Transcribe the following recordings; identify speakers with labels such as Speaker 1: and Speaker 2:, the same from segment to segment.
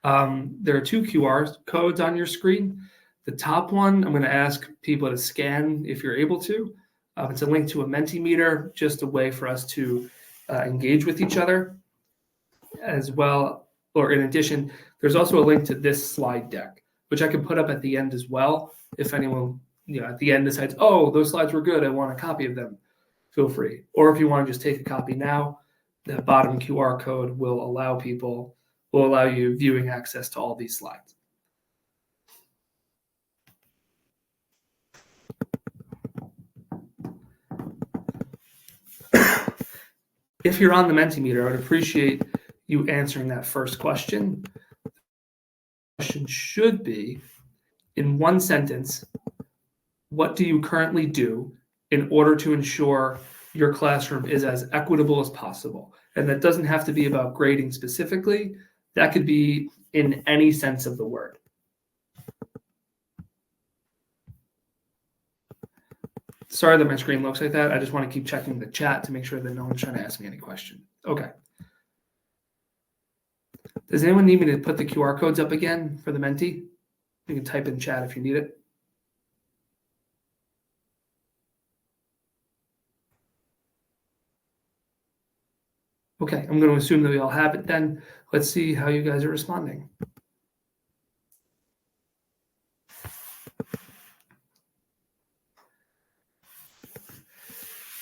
Speaker 1: There are 2 QR codes on your screen. The top one, I'm going to ask people to scan if you're able to. It's a link to a Mentimeter, just a way for us to engage with each other as well. Or in addition, there's also a link to this slide deck, which I can put up at the end as well. If anyone, at the end decides, oh, those slides were good, I want a copy of them, feel free. Or if you want to just take a copy now, the bottom QR code will allow you viewing access to all these slides. If you're on the Mentimeter, I would appreciate you answering that first question. The question should be, in one sentence, what do you currently do in order to ensure your classroom is as equitable as possible? And that doesn't have to be about grading specifically. That could be in any sense of the word. Sorry that my screen looks like that. I just want to keep checking the chat to make sure that no one's trying to ask me any question. Okay. Does anyone need me to put the QR codes up again for the Menti? You can type in chat if you need it. Okay, I'm going to assume that we all have it then. Let's see how you guys are responding.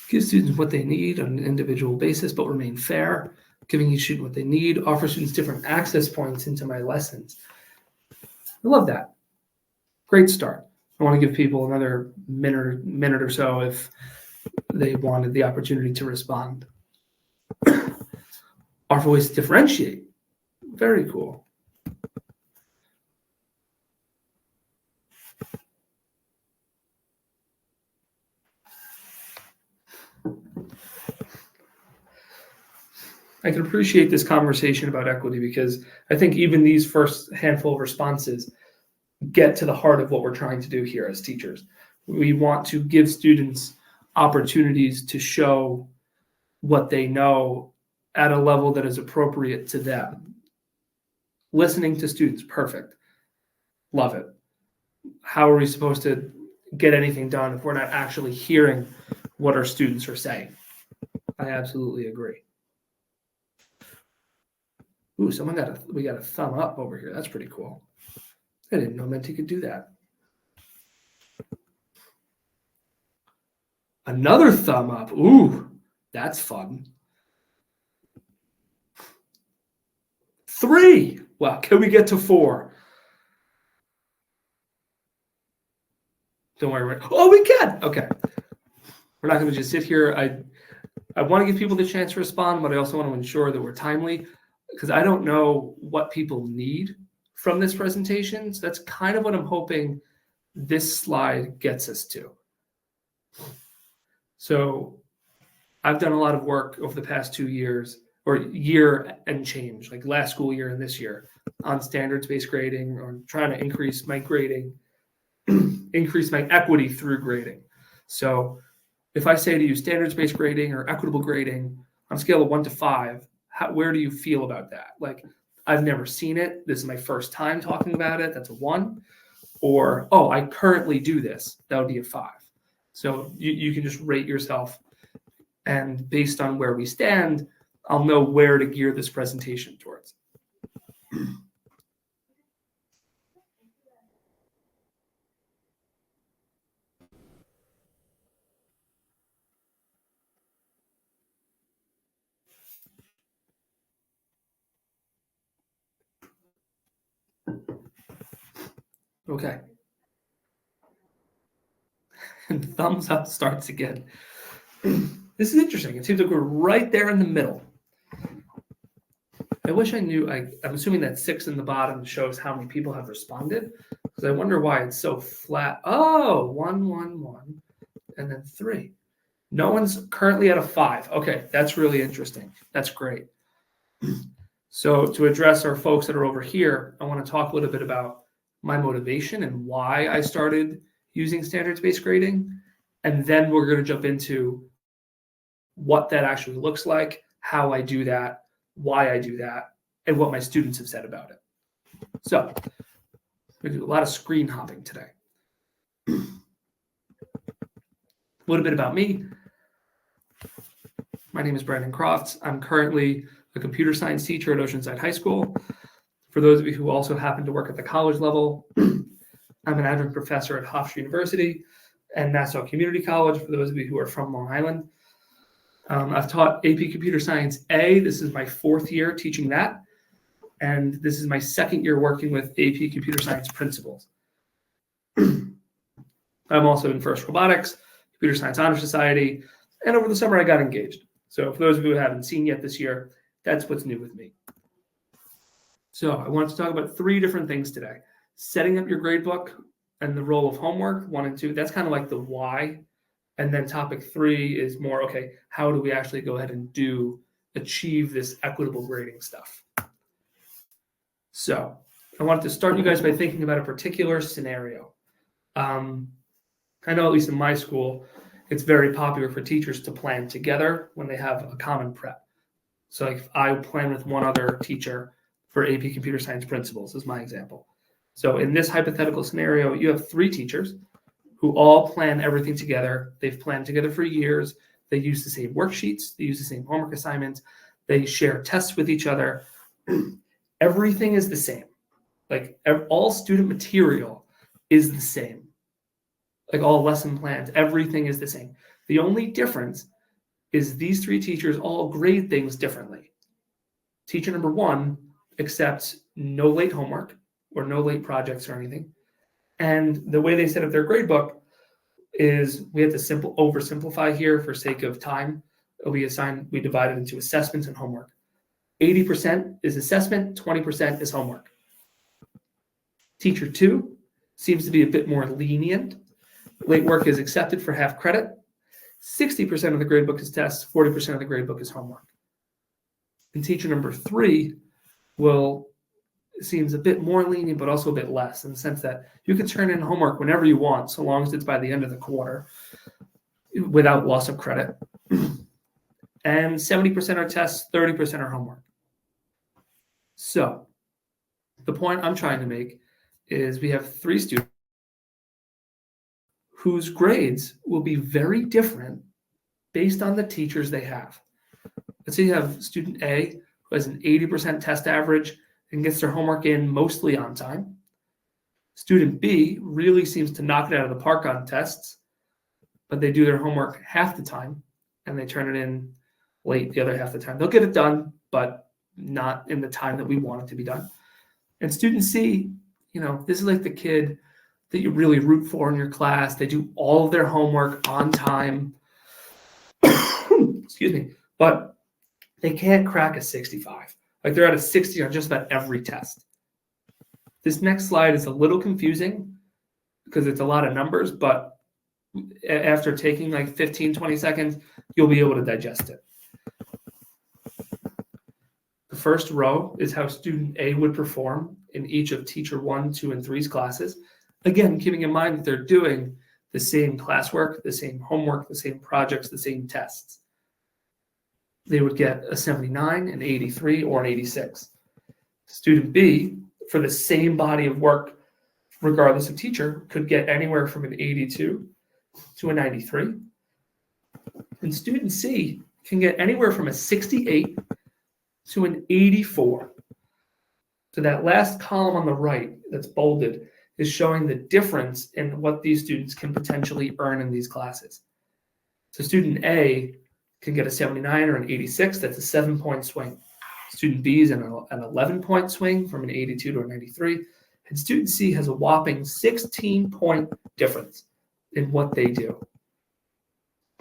Speaker 1: Give students what they need on an individual basis, but remain fair. Giving each student what they need. Offer students different access points into my lessons. I love that. Great start. I want to give people another minute or so if they wanted the opportunity to respond. Offer ways to differentiate. Very cool. I can appreciate this conversation about equity because I think even these first handful of responses get to the heart of what we're trying to do here as teachers. We want to give students opportunities to show what they know at a level that is appropriate to them. Listening to students, perfect. Love it. How are we supposed to get anything done if we're not actually hearing what our students are saying? I absolutely agree. Ooh, we got a thumb up over here. That's pretty cool. I didn't know Menti could do that. Another thumb up. Ooh, that's fun. 3. Well, can we get to 4? Don't worry. Oh, we can. Okay. We're not going to just sit here. I want to give people the chance to respond, but I also want to ensure that we're timely because I don't know what people need from this presentation. So that's kind of what I'm hoping this slide gets us to. So I've done a lot of work over the past 2 years or year and change, like last school year and this year, on standards-based grading or trying to increase my grading, increase my equity through grading. So if I say to you standards-based grading or equitable grading on a scale of 1 to 5, where do you feel about that? Like, I've never seen it. This is my first time talking about it. That's a 1. Or, oh, I currently do this. That would be a 5. So you can just rate yourself. And based on where we stand, I'll know where to gear this presentation towards. Okay. And thumbs up starts again. This is interesting. It seems like we're right there in the middle. I wish I knew. I'm assuming that 6 in the bottom shows how many people have responded, because I wonder why it's so flat. Oh, 1, 1, 1, and then 3. No one's currently at a 5. Okay, that's really interesting. That's great. So to address our folks that are over here, I want to talk a little bit about my motivation and why I started using standards-based grading. And then we're going to jump into what that actually looks like, how I do that, why I do that, and what my students have said about it. So we do a lot of screen hopping today. A little bit about me. My name is Brandon Crofts. I'm currently a computer science teacher at Oceanside High School. For those of you who also happen to work at the college level, I'm an adjunct professor at Hofstra University and Nassau Community College, for those of you who are from Long Island. I've taught AP Computer Science A. This is my 4th year teaching that. And this is my 2nd year working with AP Computer Science principals. I'm also in FIRST Robotics, Computer Science Honor Society, and over the summer I got engaged. So for those of you who haven't seen yet this year, that's what's new with me. So I want to talk about 3 different things today. Setting up your gradebook and the role of homework, 1 and 2. That's kind of like the why. And then topic 3 is more, okay, how do we actually go ahead and achieve this equitable grading stuff? So I wanted to start you guys by thinking about a particular scenario. I know at least in my school, it's very popular for teachers to plan together when they have a common prep. So like if I plan with one other teacher for AP Computer Science principles is my example. So in this hypothetical scenario, you have 3 teachers who all plan everything together. They've planned together for years. They use the same worksheets. They use the same homework assignments. They share tests with each other. Everything is the same. Like all student material is the same. Like all lesson plans, everything is the same. The only difference is these 3 teachers all grade things differently. Teacher number 1 accepts no late homework or no late projects or anything. And the way they set up their gradebook is we have to oversimplify here for sake of time. We divide it into assessments and homework. 80% is assessment, 20% is homework. Teacher 2 seems to be a bit more lenient. Late work is accepted for half credit. 60% of the gradebook is tests, 40% of the gradebook is homework. And teacher number 3 seems a bit more lenient, but also a bit less, in the sense that you can turn in homework whenever you want, so long as it's by the end of the quarter, without loss of credit. And 70% are tests, 30% are homework. So the point I'm trying to make is we have 3 students whose grades will be very different based on the teachers they have. Let's say you have student A who has an 80% test average and gets their homework in mostly on time. Student B really seems to knock it out of the park on tests, but they do their homework half the time and they turn it in late the other half the time. They'll get it done, but not in the time that we want it to be done. And student C, this is like the kid that you really root for in your class. They do all of their homework on time. Excuse me. But they can't crack a 65. Like they're at a 60 on just about every test. This next slide is a little confusing because it's a lot of numbers, but after taking like 15, 20 seconds, you'll be able to digest it. The first row is how student A would perform in each of teacher 1, 2, and 3's classes. Again, keeping in mind that they're doing the same classwork, the same homework, the same projects, the same tests. They would get a 79, an 83, or an 86. Student B, for the same body of work, regardless of teacher, could get anywhere from an 82 to a 93. And student C can get anywhere from a 68 to an 84. So that last column on the right that's bolded is showing the difference in what these students can potentially earn in these classes. So student A can get a 79 or an 86. That's a 7-point swing. Student B is an 11-point swing from an 82 to a 93. And student C has a whopping 16-point difference in what they do.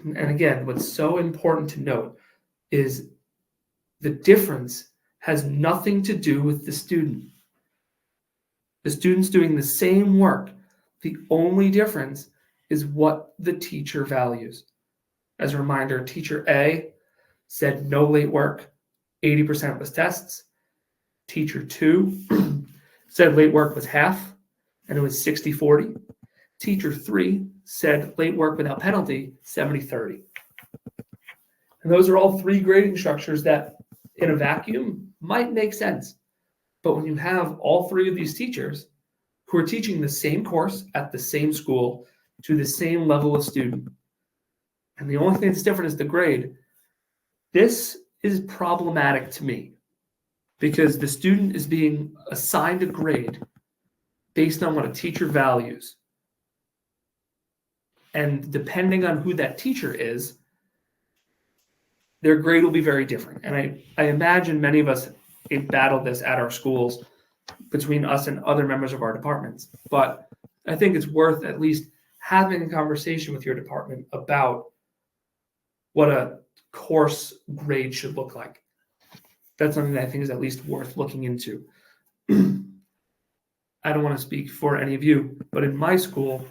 Speaker 1: And again, what's so important to note is the difference has nothing to do with the student. The student's doing the same work. The only difference is what the teacher values. As a reminder, teacher A said no late work, 80% was tests. Teacher 2 said late work was half, and it was 60-40. Teacher 3 said late work without penalty, 70-30. And those are all 3 grading structures that, in a vacuum, might make sense. But when you have all three of these teachers who are teaching the same course at the same school to the same level of student, and the only thing that's different is the grade, this is problematic to me because the student is being assigned a grade based on what a teacher values. And depending on who that teacher is, their grade will be very different. And I imagine many of us have battled this at our schools between us and other members of our departments. But I think it's worth at least having a conversation with your department about what a course grade should look like. That's something that I think is at least worth looking into. I don't want to speak for any of you, but in my school,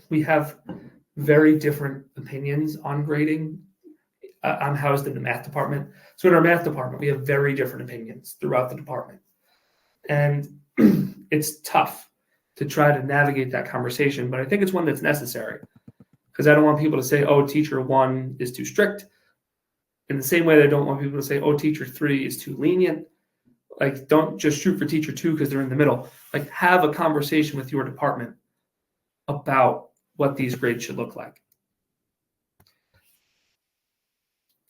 Speaker 1: we have very different opinions on grading. I'm housed in the math department. So in our math department, we have very different opinions throughout the department. And it's tough to try to navigate that conversation, but I think it's one that's necessary because I don't want people to say, oh, teacher 1 is too strict. In the same way that I don't want people to say, oh, teacher 3 is too lenient. Like, don't just shoot for teacher 2 because they're in the middle. Like, have a conversation with your department about what these grades should look like.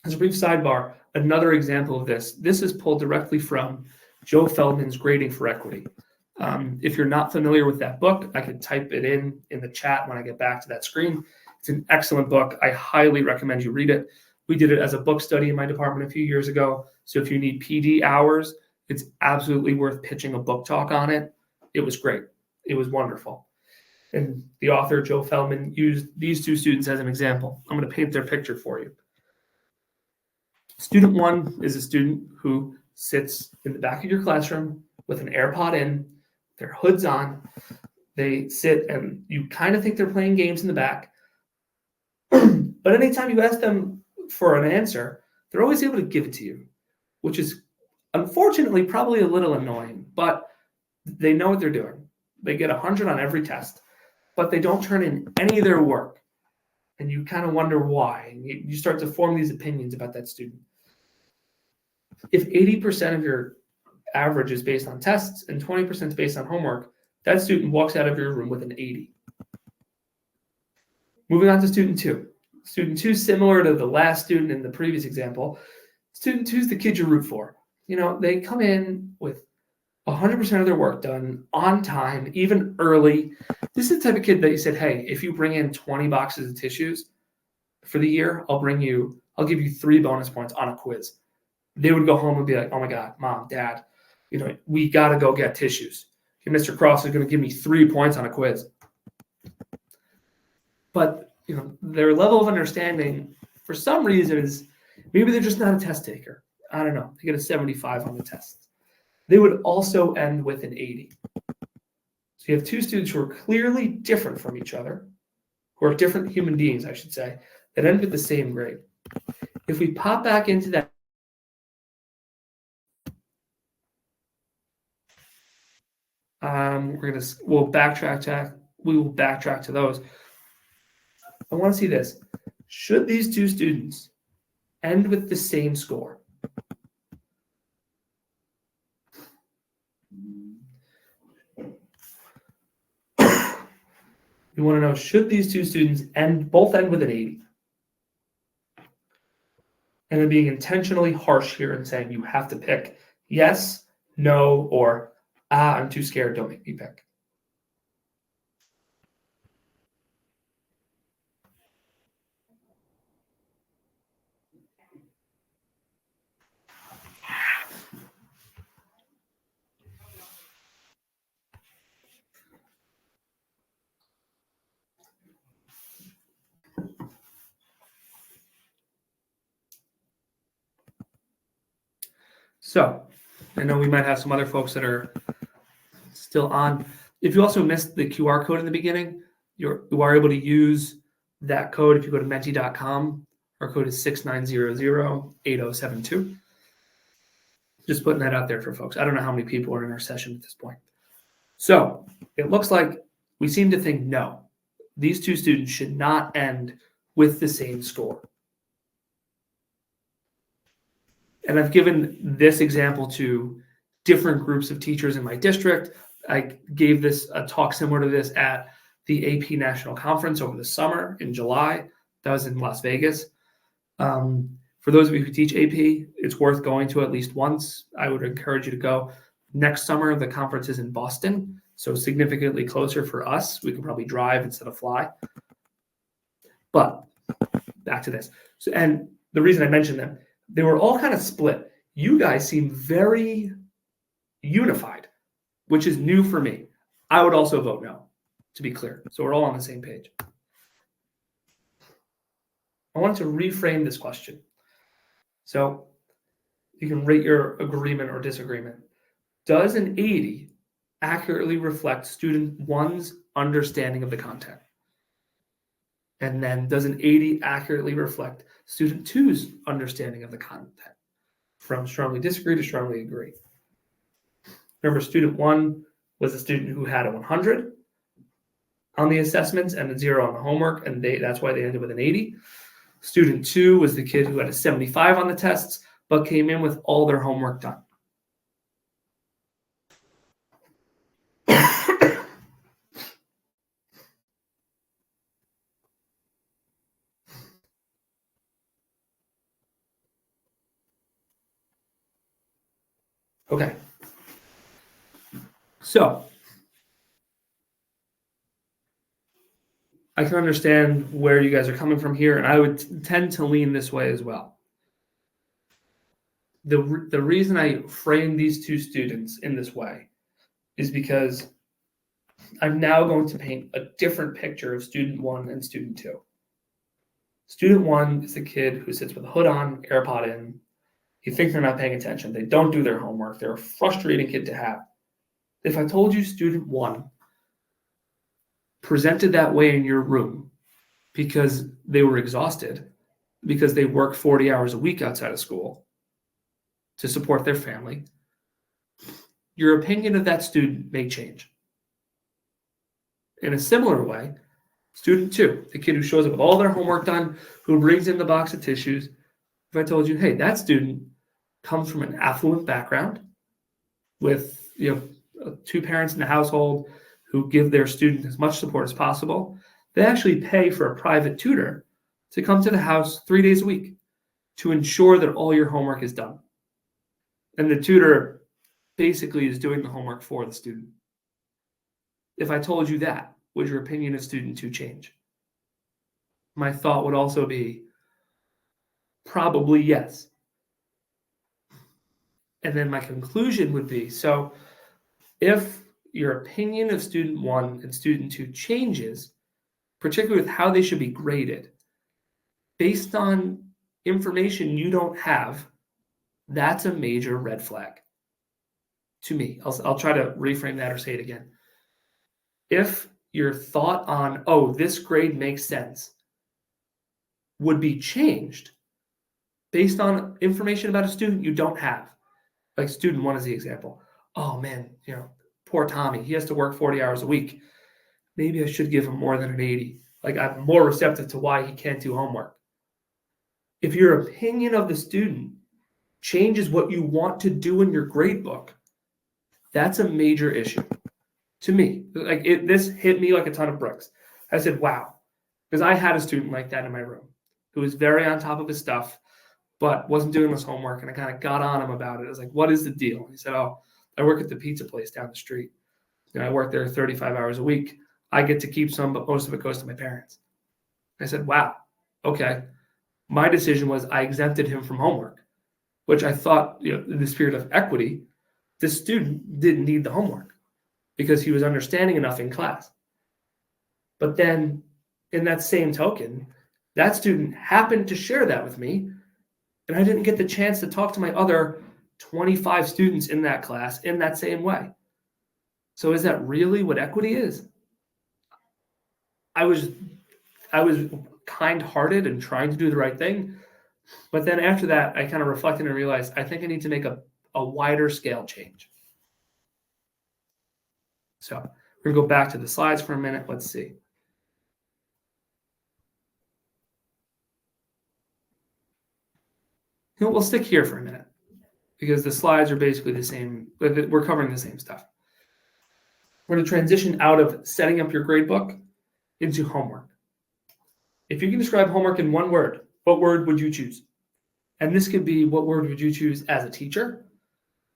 Speaker 1: As a brief sidebar, another example of this is pulled directly from Joe Feldman's Grading for Equity. If you're not familiar with that book, I could type it in the chat when I get back to that screen. It's an excellent book. I highly recommend you read it. We did it as a book study in my department a few years ago. So if you need PD hours, it's absolutely worth pitching a book talk on it. It was great. It was wonderful. And the author, Joe Feldman, used these two students as an example. I'm going to paint their picture for you. Student 1 is a student who sits in the back of your classroom with an AirPod in, their hood's on. They sit and you kind of think they're playing games in the back. But anytime you ask them for an answer, they're always able to give it to you, which is unfortunately probably a little annoying, but they know what they're doing. They get 100 on every test, but they don't turn in any of their work. And you kind of wonder why. And you start to form these opinions about that student. If 80% of your average is based on tests and 20% is based on homework, that student walks out of your room with an 80. Moving on to student 2. Student 2, similar to the last student in the previous example, student 2 is the kid you root for. You know, they come in with 100% of their work done on time, even early. This is the type of kid that you said, hey, if you bring in 20 boxes of tissues for the year, I'll give you 3 bonus points on a quiz. They would go home and be like, oh my God, Mom, Dad, you know, we got to go get tissues. Mr. Cross is going to give me 3 points on a quiz. But, you know, their level of understanding, for some reason, is maybe they're just not a test taker. I don't know. They get a 75 on the test. They would also end with an 80. So you have 2 students who are clearly different from each other, who are different human beings, I should say, that end with the same grade. If we pop back into that, we will backtrack to those. I want to see this. Should these 2 students end with the same score? You want to know, should these 2 students both end with an 80? And I'm being intentionally harsh here and saying you have to pick yes, no, or I'm too scared, don't make me pick. So I know we might have some other folks that are still on. If you also missed the QR code in the beginning, you are able to use that code if you go to menti.com. Our code is 6900-8072. Just putting that out there for folks. I don't know how many people are in our session at this point. So it looks like we seem to think no, these 2 students should not end with the same score. And I've given this example to different groups of teachers in my district. I gave a talk similar to this at the AP National Conference over the summer in July. That was in Las Vegas. For those of you who teach AP, it's worth going to at least once. I would encourage you to go. Next summer, the conference is in Boston, so significantly closer for us. We can probably drive instead of fly. But back to this. So, and the reason I mentioned them, they were all kind of split. You guys seem very unified, which is new for me. I would also vote no, to be clear. So we're all on the same page. I want to reframe this question. So you can rate your agreement or disagreement. Does an 80 accurately reflect student one's understanding of the content? And then does an 80 accurately reflect student two's understanding of the content? From strongly disagree to strongly agree. Remember, student one was a student who had a 100 on the assessments and a 0 on the homework, and that's why they ended with an 80. Student two was the kid who had a 75 on the tests, but came in with all their homework done. Okay. So I can understand where you guys are coming from here, and I would tend to lean this way as well. The reason I frame these two students in this way is because I'm now going to paint a different picture of student one and student two. Student one is the kid who sits with a hood on, AirPod in. You think they're not paying attention. They don't do their homework. They're a frustrating kid to have. If I told you student one presented that way in your room because they were exhausted, because they work 40 hours a week outside of school to support their family, your opinion of that student may change. In a similar way, student two, the kid who shows up with all their homework done, who brings in the box of tissues, if I told you, hey, that student comes from an affluent background with two parents in the household who give their student as much support as possible, they actually pay for a private tutor to come to the house 3 days a week to ensure that all your homework is done. And the tutor basically is doing the homework for the student. If I told you that, would your opinion of student two change? My thought would also be probably yes. And then my conclusion would be, so if your opinion of student one and student two changes, particularly with how they should be graded, based on information you don't have, that's a major red flag to me. I'll try to reframe that or say it again. If your thought on, oh, this grade makes sense, would be changed based on information about a student you don't have, like student one is the example. Oh man, poor Tommy, he has to work 40 hours a week. Maybe I should give him more than an 80. Like, I'm more receptive to why he can't do homework. If your opinion of the student changes what you want to do in your grade book, that's a major issue to me. Like, this hit me like a ton of bricks. I said, wow, because I had a student like that in my room who was very on top of his stuff, but wasn't doing his homework. And I kind of got on him about it. I was like, what is the deal? And he said, oh, I work at the pizza place down the street. I work there 35 hours a week. I get to keep some, but most of it goes to my parents. I said, wow, okay. My decision was I exempted him from homework, which I thought, in the spirit of equity, this student didn't need the homework because he was understanding enough in class. But then in that same token, that student happened to share that with me, and I didn't get the chance to talk to my other 25 students in that class in that same way. So is that really what equity is? I was kind-hearted and trying to do the right thing. But then after that, I kind of reflected and realized I think I need to make a wider scale change. So we're going to go back to the slides for a minute. Let's see. We'll stick here for a minute. because the slides are basically the same. We're covering the same stuff. We're going to transition out of setting up your gradebook into homework. If you can describe homework in one word, what word would you choose? And this could be, what word would you choose as a teacher?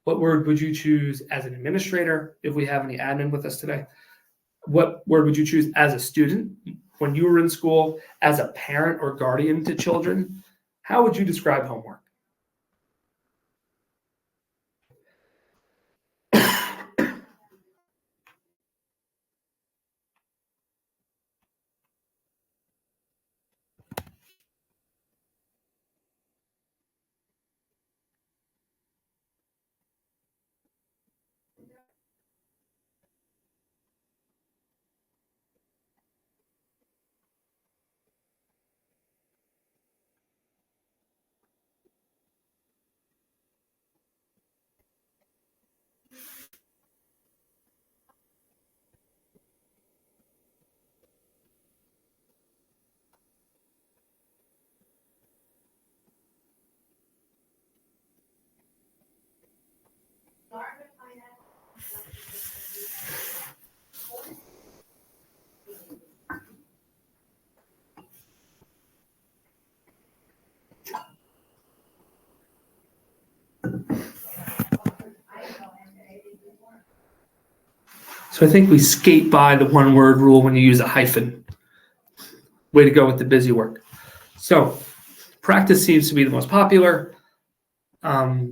Speaker 1: What word would you choose as an administrator, if we have any admin with us today? What word would you choose as a student when you were in school, as a parent or guardian to children? How would you describe homework? So I think we skate by the one word rule when you use a hyphen. Way to go with the busy work. So practice seems to be the most popular.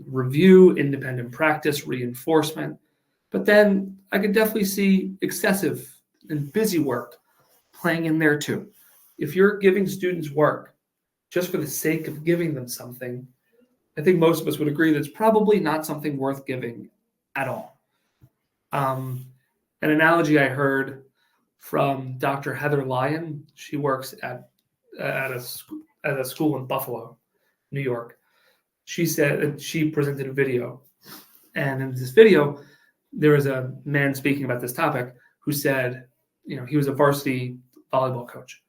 Speaker 1: Review, independent practice, reinforcement. But then I could definitely see excessive and busy work playing in there too. If you're giving students work just for the sake of giving them something, I think most of us would agree that's probably not something worth giving at all. An analogy I heard from Dr. Heather Lyon, she works at a school in Buffalo, New York. She said she presented a video, and in this video, there was a man speaking about this topic who said, he was a varsity volleyball coach,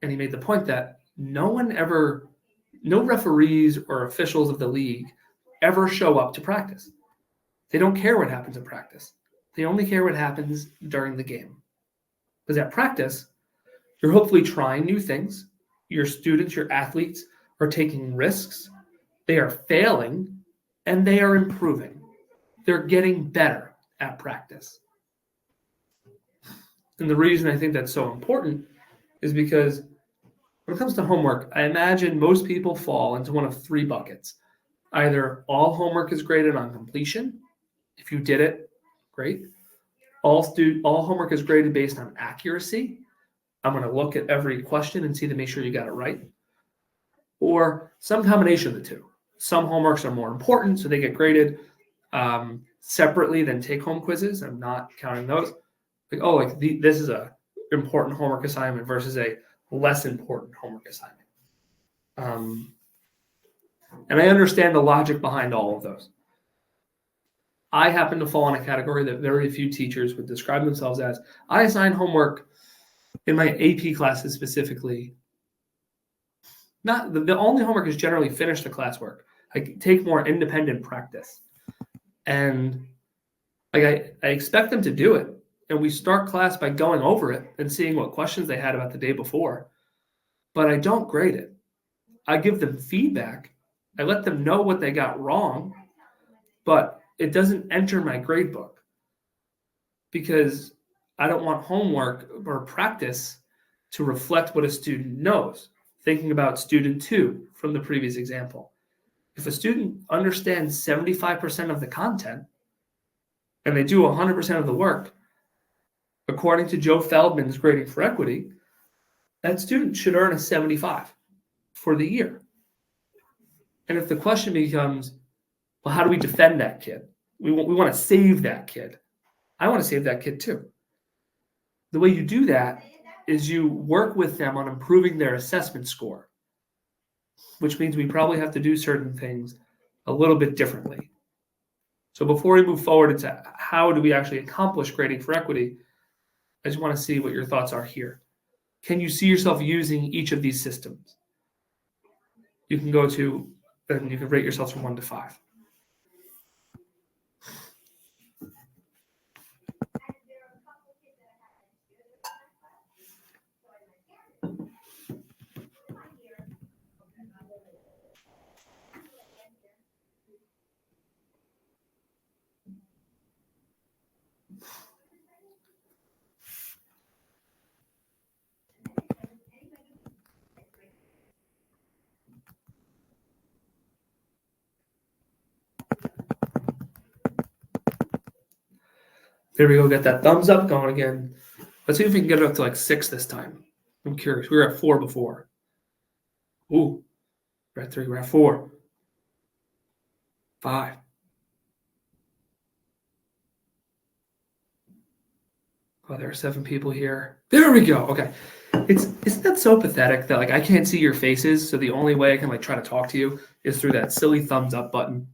Speaker 1: and he made the point that no referees or officials of the league ever show up to practice. They don't care what happens in practice. They only care what happens during the game. Because at practice, you're hopefully trying new things. Your students, your athletes are taking risks. They are failing, and they are improving. They're getting better at practice. And the reason I think that's so important is because when it comes to homework, I imagine most people fall into one of three buckets. Either all homework is graded on completion. If you did it, great. All homework is graded based on accuracy. I'm going to look at every question and see to make sure you got it right. Or some combination of the two. Some homeworks are more important, so they get graded separately than take-home quizzes. I'm not counting those. This is a important homework assignment versus a less important homework assignment. And I understand the logic behind all of those. I happen to fall in a category that very few teachers would describe themselves as. I assign homework in my AP classes specifically. Not the only homework is generally finish the classwork. I take more independent practice. And I expect them to do it. And we start class by going over it and seeing what questions they had about the day before. But I don't grade it. I give them feedback. I let them know what they got wrong, but it doesn't enter my grade book because I don't want homework or practice to reflect what a student knows. Thinking about student 2 from the previous example. If a student understands 75% of the content and they do 100% of the work, according to Joe Feldman's grading for equity, that student should earn a 75 for the year. And if the question becomes, well, how do we defend that kid? We want to save that kid. I want to save that kid too. The way you do that is you work with them on improving their assessment score, which means we probably have to do certain things a little bit differently. So before we move forward into how do we actually accomplish grading for equity, I just want to see what your thoughts are here. Can you see yourself using each of these systems? You can go to, and you can rate yourselves from 1 to 5. There we go. Get that thumbs up going again. Let's see if we can get it up to like 6 this time. I'm curious. We were at 4 before. Ooh, we're at 3. We're at 4. 5. Oh, there are 7 people here. There we go. Okay. Isn't that so pathetic that like I can't see your faces, so the only way I can like try to talk to you is through that silly thumbs up button.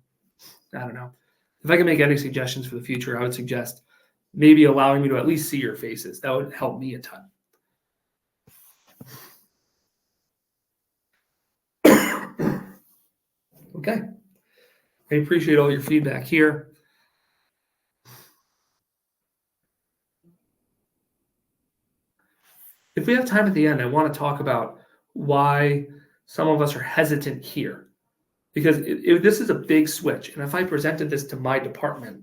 Speaker 1: I don't know. If I can make any suggestions for the future, I would suggest maybe allowing me to at least see your faces. That would help me a ton. Okay. I appreciate all your feedback here. If we have time at the end, I want to talk about why some of us are hesitant here. Because this is a big switch. And if I presented this to my department,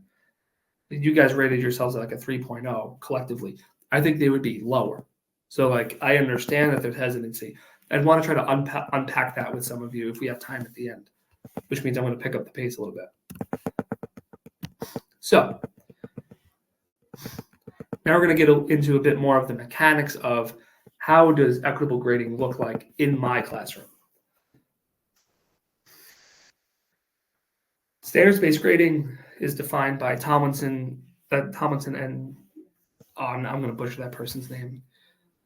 Speaker 1: you guys rated yourselves like a 3.0 collectively, I think they would be lower. So like I understand that there's hesitancy. I'd want to try to unpack that with some of you if we have time at the end, which means I'm going to pick up the pace a little bit. So now we're going to get into a bit more of the mechanics of how does equitable grading look like in my classroom. Standards-based grading is defined by Tomlinson and I'm going to butcher that person's name,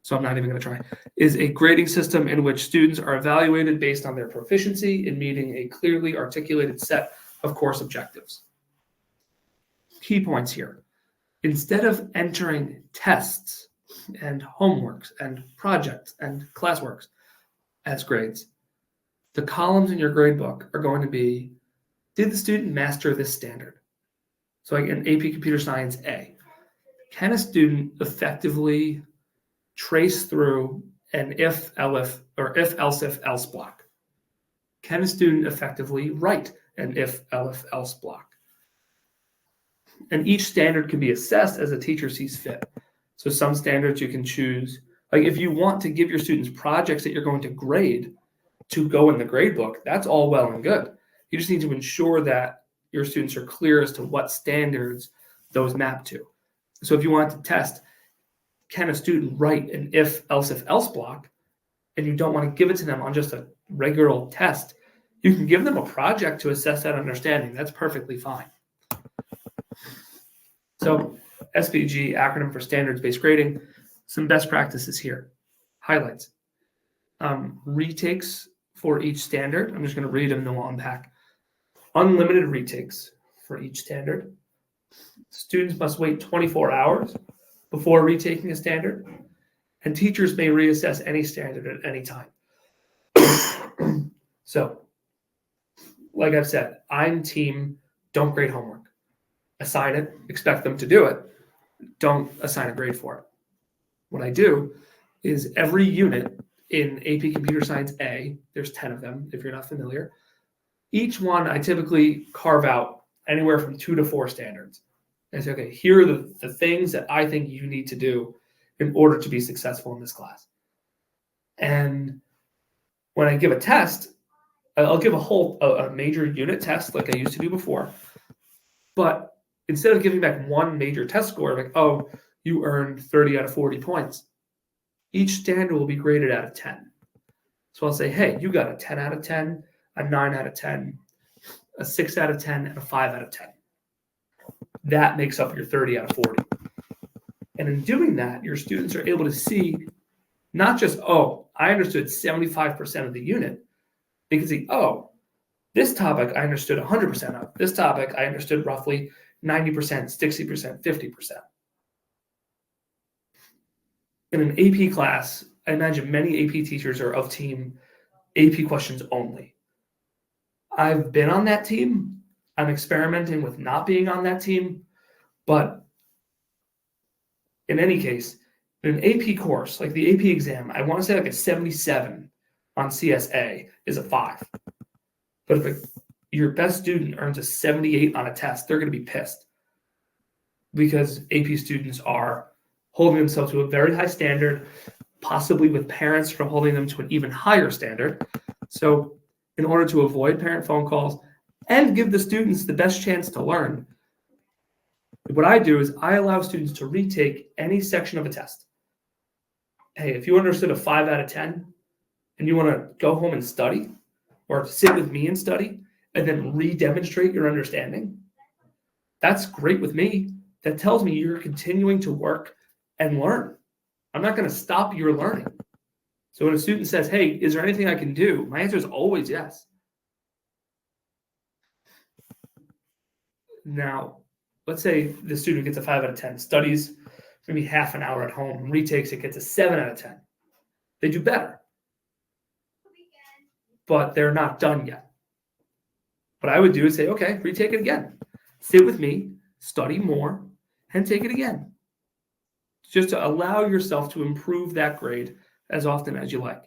Speaker 1: so I'm not even going to try, is a grading system in which students are evaluated based on their proficiency in meeting a clearly articulated set of course objectives. Key points here. Instead of entering tests and homeworks and projects and classworks as grades, the columns in your gradebook are going to be, did the student master this standard? So like in AP Computer Science A, can a student effectively trace through an if, elif, or if, else, if, else block? Can a student effectively write an if, elif, else block? And each standard can be assessed as a teacher sees fit. So some standards you can choose, like if you want to give your students projects that you're going to grade to go in the grade book, that's all well and good. You just need to ensure that your students are clear as to what standards those map to. So if you want to test, can a student write an if, else, if, else block, and you don't want to give it to them on just a regular old test, you can give them a project to assess that understanding. That's perfectly fine. So SBG, acronym for standards-based grading, some best practices here. Highlights. Retakes for each standard. I'm just going to read them and then we'll unpack. Unlimited retakes for each standard. Students must wait 24 hours before retaking a standard, and teachers may reassess any standard at any time. So, like I've said, I'm team don't grade homework. Assign it, expect them to do it. Don't assign a grade for it. What I do is every unit in AP Computer Science A, there's 10 of them if you're not familiar. Each one I typically carve out anywhere from 2 to 4 standards. And say, okay, here are the things that I think you need to do in order to be successful in this class. And when I give a test, I'll give a major unit test like I used to do before. But instead of giving back one major test score, like, oh, you earned 30 out of 40 points, each standard will be graded out of 10. So I'll say, hey, you got a 10 out of 10, a 9 out of 10, a 6 out of 10, and a 5 out of 10. That makes up your 30 out of 40. And in doing that, your students are able to see not just, oh, I understood 75% of the unit. They can see, oh, this topic I understood 100% of. This topic I understood roughly 90%, 60%, 50%. In an AP class, I imagine many AP teachers are of team AP questions only. I've been on that team. I'm experimenting with not being on that team. But in any case, in an AP course, like the AP exam, I want to say like a 77 on CSA is a 5. But if your best student earns a 78 on a test, they're going to be pissed. because AP students are holding themselves to a very high standard, possibly with parents from holding them to an even higher standard. So in order to avoid parent phone calls and give the students the best chance to learn, what I do is I allow students to retake any section of a test. Hey, if you understood a 5 out of 10 and you want to go home and study or sit with me and study and then re-demonstrate your understanding, that's great with me. That tells me you're continuing to work and learn. I'm not going to stop your learning. So when a student says, hey, is there anything I can do? My answer is always yes. Now, let's say the student gets a 5 out of 10, studies maybe half an hour at home, retakes it, gets a 7 out of 10. They do better, but they're not done yet. What I would do is say, okay, retake it again. Sit with me, study more, and take it again. Just to allow yourself to improve that grade as often as you like.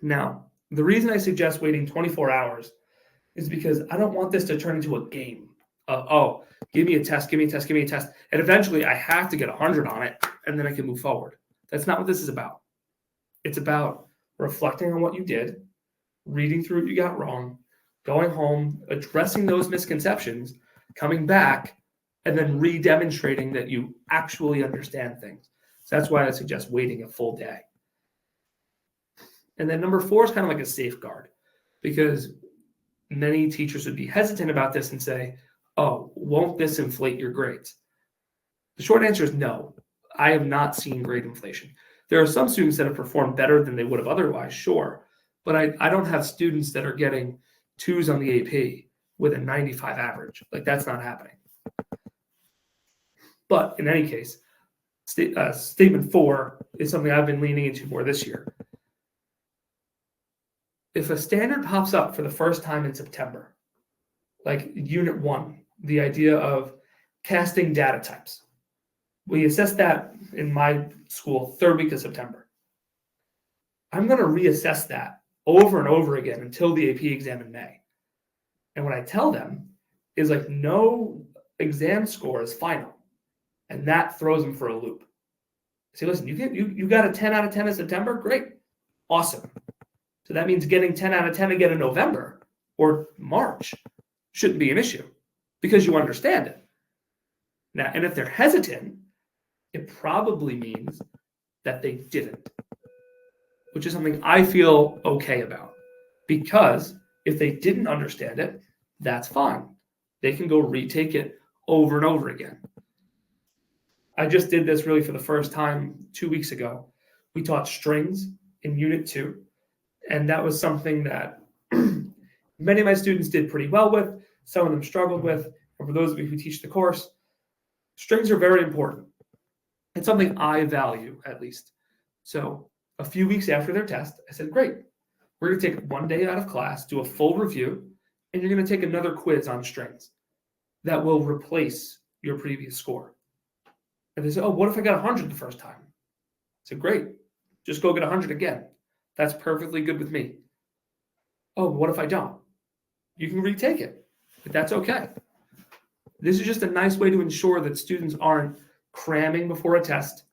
Speaker 1: Now, the reason I suggest waiting 24 hours is because I don't want this to turn into a game of, give me a test, give me a test, give me a test. And eventually I have to get 100 on it, and then I can move forward. That's not what this is about. It's about reflecting on what you did, reading through what you got wrong, going home, addressing those misconceptions, coming back, and then re-demonstrating that you actually understand things. So that's why I suggest waiting a full day. And then number 4 is kind of like a safeguard, because many teachers would be hesitant about this and say, oh, won't this inflate your grades? The short answer is no. I have not seen grade inflation. There are some students that have performed better than they would have otherwise, sure, but I don't have students that are getting 2s on the AP with a 95 average. Like, that's not happening. But in any case, statement 4 is something I've been leaning into more this year. If a standard pops up for the first time in September, like Unit 1, the idea of casting data types, we assess that in my school 3rd week of September. I'm going to reassess that over and over again until the AP exam in May. And what I tell them is, like, no exam score is final. And that throws them for a loop. I say, listen, you got a 10 out of 10 in September? Great. Awesome. So that means getting 10 out of 10 again in November or March shouldn't be an issue because you understand it. Now, and if they're hesitant, it probably means that they didn't, which is something I feel okay about, because if they didn't understand it, that's fine. They can go retake it over and over again. I just did this really for the first time 2 weeks ago. We taught strings in Unit 2, and that was something that many of my students did pretty well with. Some of them struggled with. And for those of you who teach the course, strings are very important. It's something I value, at least. So a few weeks after their test, I said, great, we're going to take 1 day out of class, do a full review, and you're going to take another quiz on strings that will replace your previous score. And they said, oh, what if I got 100 the first time? I said, great, just go get 100 again. That's perfectly good with me. Oh, what if I don't? You can retake it, but that's okay. This is just a nice way to ensure that students aren't cramming before a test,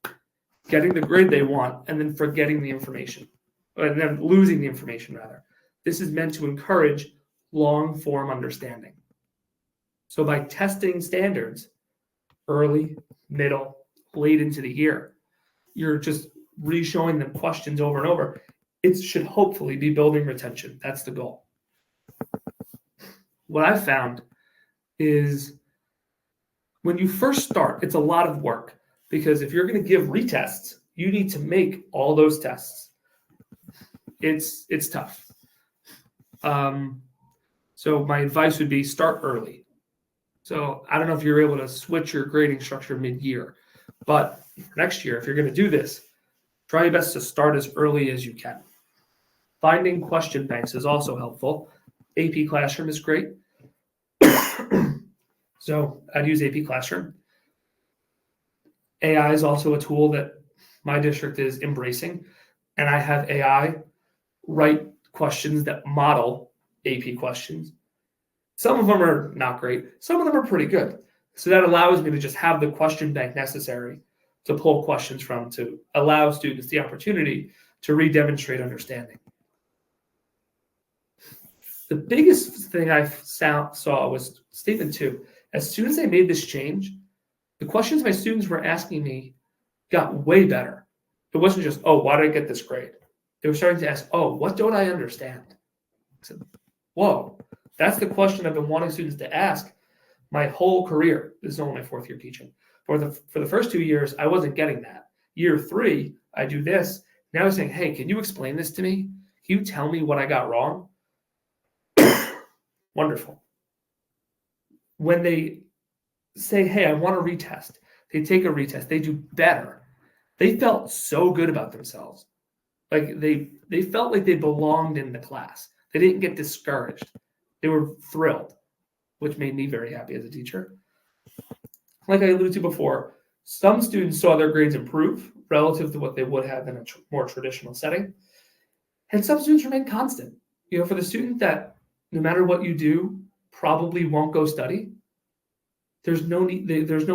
Speaker 1: getting the grade they want, and then forgetting the information, and then losing the information, rather. This is meant to encourage long-form understanding. So by testing standards early, middle, late into the year, you're just re-showing them questions over and over. It should hopefully be building retention. That's the goal. What I've found is when you first start, it's a lot of work, because if you're going to give retests, you need to make all those tests. It's tough. So my advice would be start early. So I don't know if you're able to switch your grading structure mid-year, but next year, if you're going to do this, try your best to start as early as you can. Finding question banks is also helpful. AP Classroom is great. So I'd use AP Classroom. AI is also a tool that my district is embracing, and I have AI write questions that model AP questions Some of them are not great. Some of them are pretty good. So that allows me to just have the question bank necessary to pull questions from to allow students the opportunity to re-demonstrate understanding. The biggest thing I saw was statement 2. As soon as I made this change, the questions my students were asking me got way better. It wasn't just, oh, why did I get this grade? They were starting to ask, oh, what don't I understand? I said, whoa, that's the question I've been wanting students to ask my whole career. This is only my 4th year teaching. For the first 2 years, I wasn't getting that. Year 3, I do this. Now I'm saying, hey, can you explain this to me? Can you tell me what I got wrong? Wonderful. When they say, hey, I want to retest, they take a retest, they do better. They felt so good about themselves. Like they felt like they belonged in the class. They didn't get discouraged. They were thrilled, which made me very happy as a teacher. Like I alluded to before, some students saw their grades improve relative to what they would have in a more traditional setting. And some students remain constant. For the student that no matter what you do, probably won't go study, there's no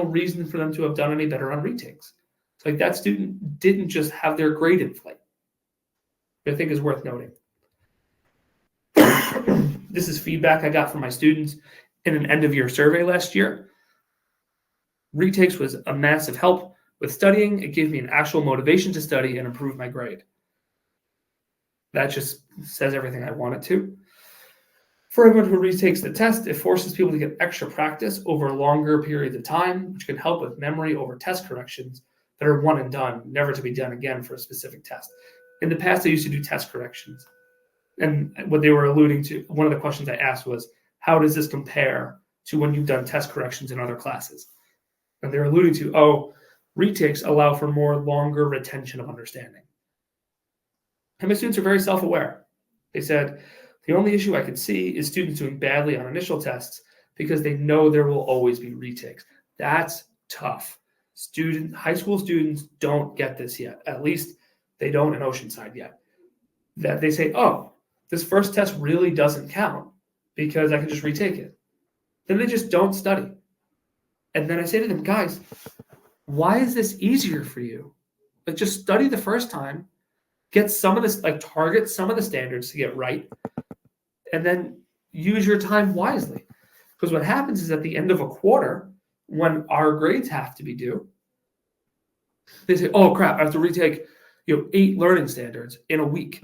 Speaker 1: reason for them to have done any better on retakes. It's like that student didn't just have their grade inflate. I think is worth noting. This is feedback I got from my students in an end-of-year survey last year. Retakes was a massive help with studying. It gave me an actual motivation to study and improve my grade. That just says everything I want it to. For everyone who retakes the test, it forces people to get extra practice over longer periods of time, which can help with memory over test corrections that are one and done, never to be done again for a specific test. In the past, I used to do test corrections. And what they were alluding to, one of the questions I asked was, how does this compare to when you've done test corrections in other classes? And they're alluding to, retakes allow for more longer retention of understanding. And my students are very self-aware. They said, the only issue I could see is students doing badly on initial tests because they know there will always be retakes. That's tough. High school students don't get this yet. At least they don't in Oceanside yet. That they say, oh, this first test really doesn't count because I can just retake it. Then they just don't study. And then I say to them, guys, why is this easier for you? Like just study the first time, get some of this, like target some of the standards to get right, and then use your time wisely. Because what happens is at the end of a quarter, when our grades have to be due, they say, oh crap, I have to retake 8 learning standards in a week.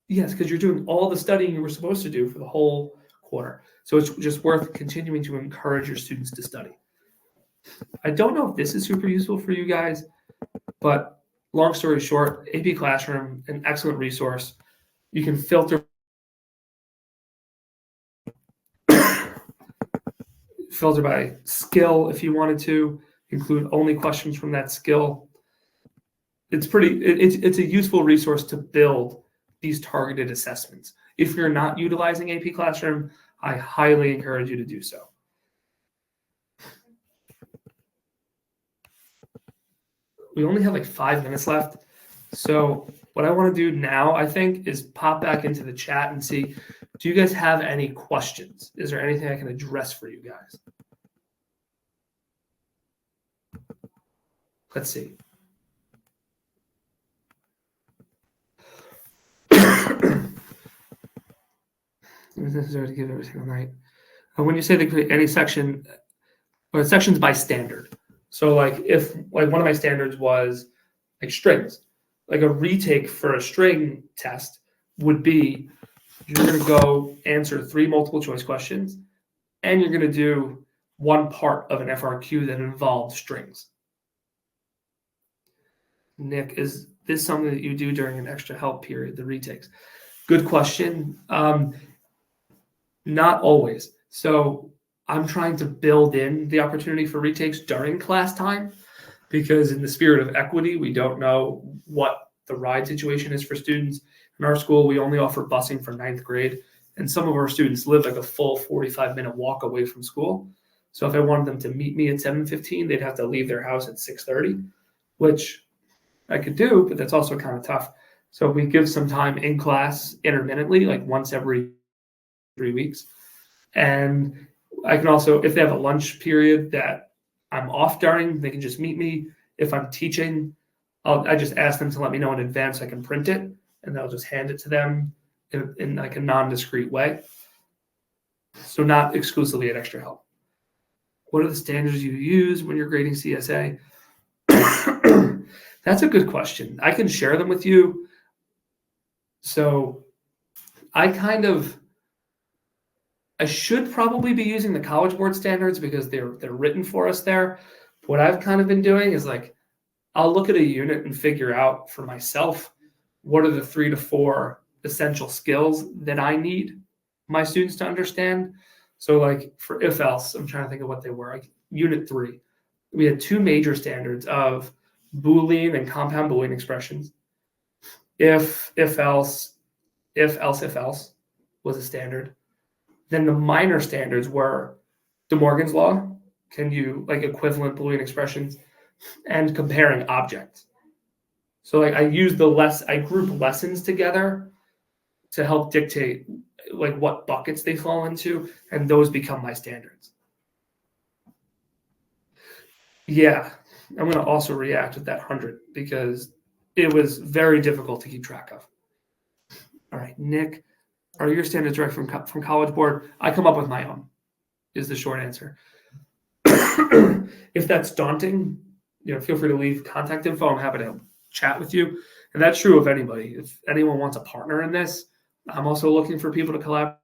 Speaker 1: Yes, because you're doing all the studying you were supposed to do for the whole quarter. So it's just worth continuing to encourage your students to study. I don't know if this is super useful for you guys, but long story short, AP Classroom, an excellent resource. You can filter by skill if you wanted to, include only questions from that skill. It's a useful resource to build these targeted assessments. If you're not utilizing AP Classroom, I highly encourage you to do so. We only have like 5 minutes left. So what I want to do now, I think, is pop back into the chat and see, do you guys have any questions? Is there anything I can address for you guys? Let's see. It's necessary to give every single night. When you say any section, or sections by standard. So like if like one of my standards was like strings, like a retake for a string test would be you're going to go answer 3 multiple choice questions, and you're going to do one part of an FRQ that involves strings. Nick, is this something that you do during an extra help period, the retakes? Good question. Not always. So I'm trying to build in the opportunity for retakes during class time because in the spirit of equity, we don't know what the ride situation is for students. In our school, we only offer busing for 9th grade, and some of our students live like a full 45-minute walk away from school. So if I wanted them to meet me at 7:15, they'd have to leave their house at 6:30, which I could do, but that's also kind of tough. So we give some time in class intermittently, like once every 3 weeks. And I can also, if they have a lunch period that I'm off during, they can just meet me. If I'm teaching, I just ask them to let me know in advance so I can print it, and I'll just hand it to them in like a non-discrete way. So not exclusively at Extra Help. What are the standards you use when you're grading CSA? That's a good question. I can share them with you. So I should probably be using the College Board standards because they're written for us there. What I've kind of been doing is like, I'll look at a unit and figure out for myself what are the 3 to 4 essential skills that I need my students to understand. So like for if else, I'm trying to think of what they were. Like unit 3, we had 2 major standards of Boolean and compound Boolean expressions. If else was a standard. Then the minor standards were De Morgan's law. Can you like equivalent Boolean expressions and comparing objects? So like I group lessons together to help dictate like what buckets they fall into, and those become my standards. Yeah, I'm going to also react with that 100 because it was very difficult to keep track of. All right, Nick, are your standards direct from College Board? I come up with my own, is the short answer. If that's daunting, feel free to leave contact info. I'm happy to chat with you. And that's true of anybody. If anyone wants a partner in this, I'm also looking for people to collaborate.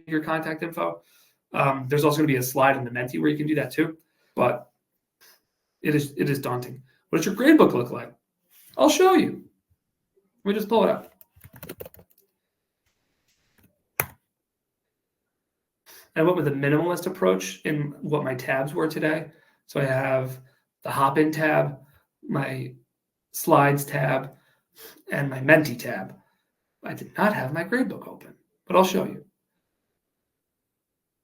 Speaker 1: Your contact info. There's also going to be a slide in the Menti where you can do that too. But it is daunting. What does your gradebook look like? I'll show you. Let me just pull it up. I went with a minimalist approach in what my tabs were today. So I have the hop-in tab, my slides tab, and my Menti tab. I did not have my gradebook open, but I'll show you.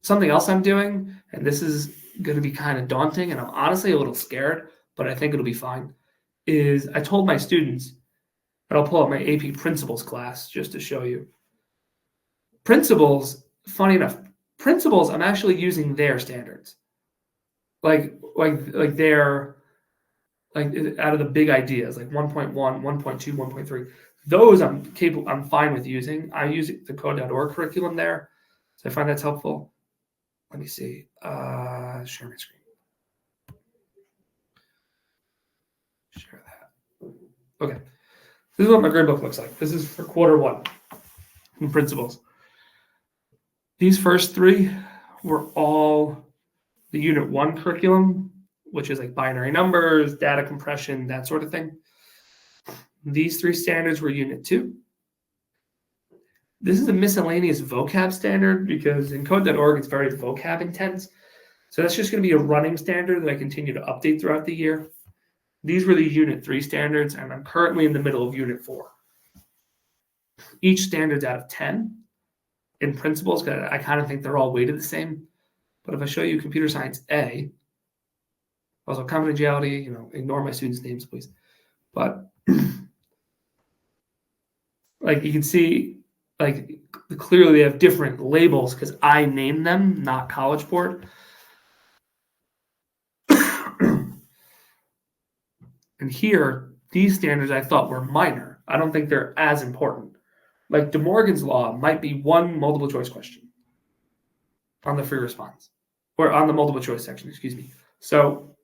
Speaker 1: Something else I'm doing, and this is going to be kind of daunting, and I'm honestly a little scared, but I think it'll be fine, is I told my students, and I'll pull up my AP Principles class just to show you. Principles, funny enough, Principles, I'm actually using their standards. Like they're like out of the big ideas, like 1.1, 1.2, 1.3. Those I'm fine with using. I use the code.org curriculum there. So I find that's helpful. Let me see. Share my screen. Share that. Okay. This is what my gradebook looks like. This is for quarter 1 in Principles. These first 3 were all the Unit 1 curriculum, which is like binary numbers, data compression, that sort of thing. These 3 standards were Unit 2. This is a miscellaneous vocab standard because in code.org, it's very vocab intense. So that's just going to be a running standard that I continue to update throughout the year. These were the Unit 3 standards, and I'm currently in the middle of Unit 4. Each standard's out of 10 in Principles, because I kind of think they're all weighted the same. But if I show you Computer Science A, also confidentiality, ignore my students' names, please. But like you can see, like clearly they have different labels because I named them, not College Board. And here, these standards I thought were minor. I don't think they're as important. Like De Morgan's law might be 1 multiple choice question on the free response, or on the multiple choice section, excuse me. So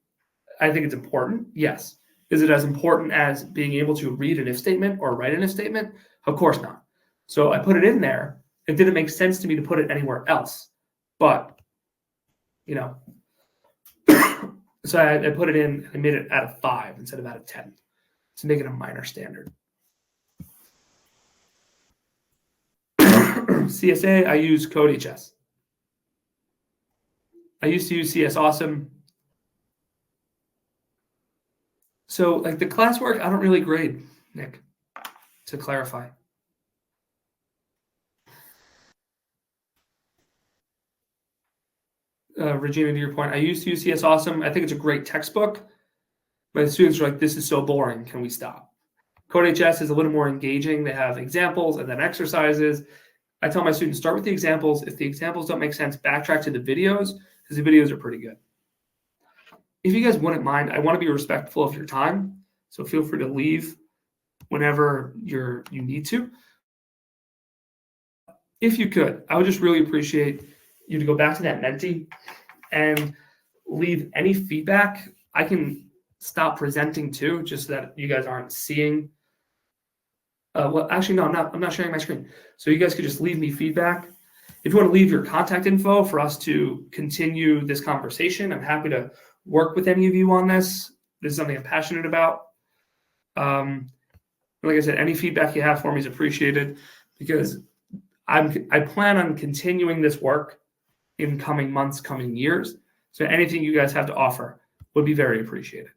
Speaker 1: I think it's important, yes. Is it as important as being able to read an if statement or write an if statement? Of course not. So I put it in there. It didn't make sense to me to put it anywhere else. But, so I put it in, I made it out of 5 instead of out of 10 to make it a minor standard. CSA, I use CodeHS. I used to use CS Awesome. So like the classwork, I don't really grade, Nick, to clarify. Regina, to your point, I used to use CS Awesome. I think it's a great textbook. My students are like, this is so boring. Can we stop? CodeHS is a little more engaging. They have examples and then exercises. I tell my students, start with the examples. If the examples don't make sense, backtrack to the videos because the videos are pretty good. If you guys wouldn't mind, I want to be respectful of your time. So feel free to leave whenever you need to. If you could, I would just really appreciate you to go back to that Menti and leave any feedback. I can stop presenting too, just so that you guys aren't seeing. Well, actually, no, I'm not sharing my screen. So you guys could just leave me feedback. If you want to leave your contact info for us to continue this conversation, I'm happy to work with any of you on this. This is something I'm passionate about. Like I said, any feedback you have for me is appreciated because I plan on continuing this work in coming months, coming years. So anything you guys have to offer would be very appreciated.